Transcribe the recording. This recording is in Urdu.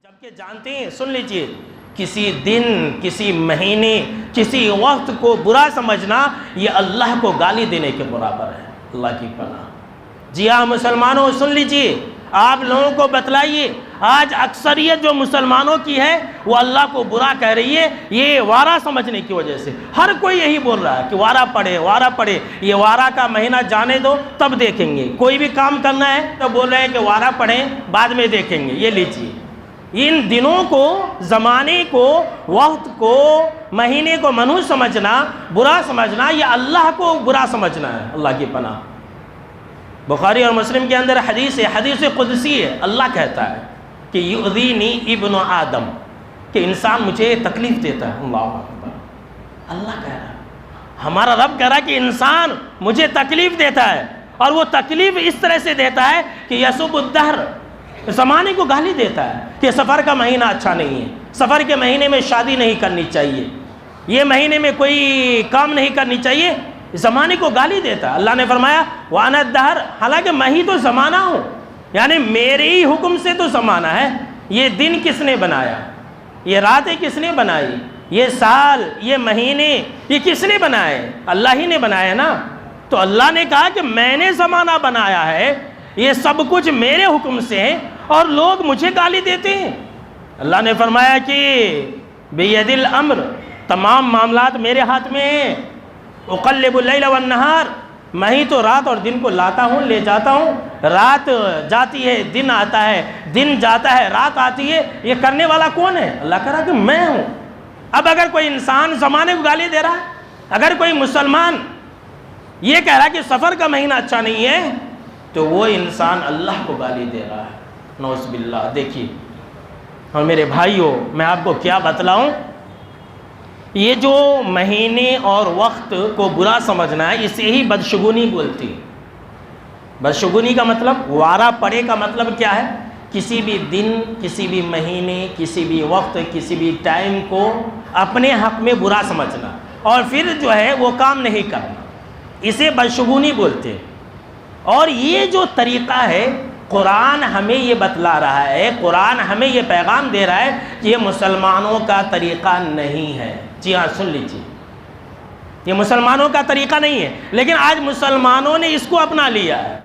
جبکہ جانتے ہیں، سن لیجئے، کسی دن، کسی مہینے، کسی وقت کو برا سمجھنا یہ اللہ کو گالی دینے کے برابر ہے۔ اللہ کی پناہ۔ جی ہاں مسلمانوں، سن لیجئے، آپ لوگوں کو بتلائیے، آج اکثریت جو مسلمانوں کی ہے وہ اللہ کو برا کہہ رہی ہے، یہ وارہ سمجھنے کی وجہ سے۔ ہر کوئی یہی بول رہا ہے کہ وارہ پڑھے، یہ وارہ کا مہینہ جانے دو تب دیکھیں گے۔ کوئی بھی کام کرنا ہے تو بول رہے ہیں کہ وارہ پڑھیں بعد میں دیکھیں گے۔ یہ لیجئے، ان دنوں کو، زمانے کو، وقت کو، مہینے کو منحوس سمجھنا، برا سمجھنا، یہ اللہ کو برا سمجھنا ہے۔ اللہ کی پناہ۔ بخاری اور مسلم کے اندر حدیث ہے، حدیث قدسی ہے، اللہ کہتا ہے کہ یؤذینی ابن آدم، کہ انسان مجھے تکلیف دیتا ہے۔ اللہ اکبر، اللہ کہہ رہا ہے، ہمارا رب کہہ رہا ہے کہ انسان مجھے تکلیف دیتا ہے، اور وہ تکلیف اس طرح سے دیتا ہے کہ یسب الدہر، زمانے کو گالی دیتا ہے کہ سفر کا مہینہ اچھا نہیں ہے، سفر کے مہینے میں شادی نہیں کرنی چاہیے، یہ مہینے میں کوئی کام نہیں کرنی چاہیے، زمانے کو گالی دیتا ہے۔ اللہ نے فرمایا وَأَنَا الدَّهْرُ، حالانکہ میں ہی تو زمانہ ہوں، یعنی میرے ہی حکم سے تو زمانہ ہے۔ یہ دن کس نے بنایا؟ یہ راتیں کس نے بنائی؟ یہ سال، یہ مہینے، یہ کس نے بنائے؟ اللہ ہی نے بنایا نا۔ تو اللہ نے کہا کہ میں نے زمانہ بنایا ہے، یہ سب کچھ میرے حکم سے ہے، اور لوگ مجھے گالی دیتے ہیں۔ اللہ نے فرمایا کہ بِيَدِ الْأَمْرِ، تمام معاملات میرے ہاتھ میں ہیں۔ اقلب اللیل والنہار، میں ہی تو رات اور دن کو لاتا ہوں، لے جاتا ہوں۔ رات جاتی ہے، دن آتا ہے، دن جاتا ہے، رات آتی ہے۔ یہ کرنے والا کون ہے؟ اللہ کہہ رہا کہ میں ہوں۔ اب اگر کوئی انسان زمانے کو گالی دے رہا ہے، اگر کوئی مسلمان یہ کہہ رہا ہے کہ سفر کا مہینہ اچھا نہیں ہے، تو وہ انسان اللہ کو گالی دے رہا ہے۔ نعوذ باللہ۔ دیکھیے، اور میرے بھائیوں، میں آپ کو کیا بتلاؤں، یہ جو مہینے اور وقت کو برا سمجھنا ہے، اسے ہی بدشگونی بولتی۔ بدشگونی کا مطلب، وارہ پڑے کا مطلب کیا ہے؟ کسی بھی دن، کسی بھی مہینے، کسی بھی وقت، کسی بھی ٹائم کو اپنے حق میں برا سمجھنا، اور پھر جو ہے وہ کام نہیں کرنا، اسے بدشگونی بولتے۔ اور یہ جو طریقہ ہے، قرآن ہمیں یہ بتلا رہا ہے، قرآن ہمیں یہ پیغام دے رہا ہے کہ یہ مسلمانوں کا طریقہ نہیں ہے۔ جی ہاں، سن لیجیے، یہ مسلمانوں کا طریقہ نہیں ہے، لیکن آج مسلمانوں نے اس کو اپنا لیا ہے۔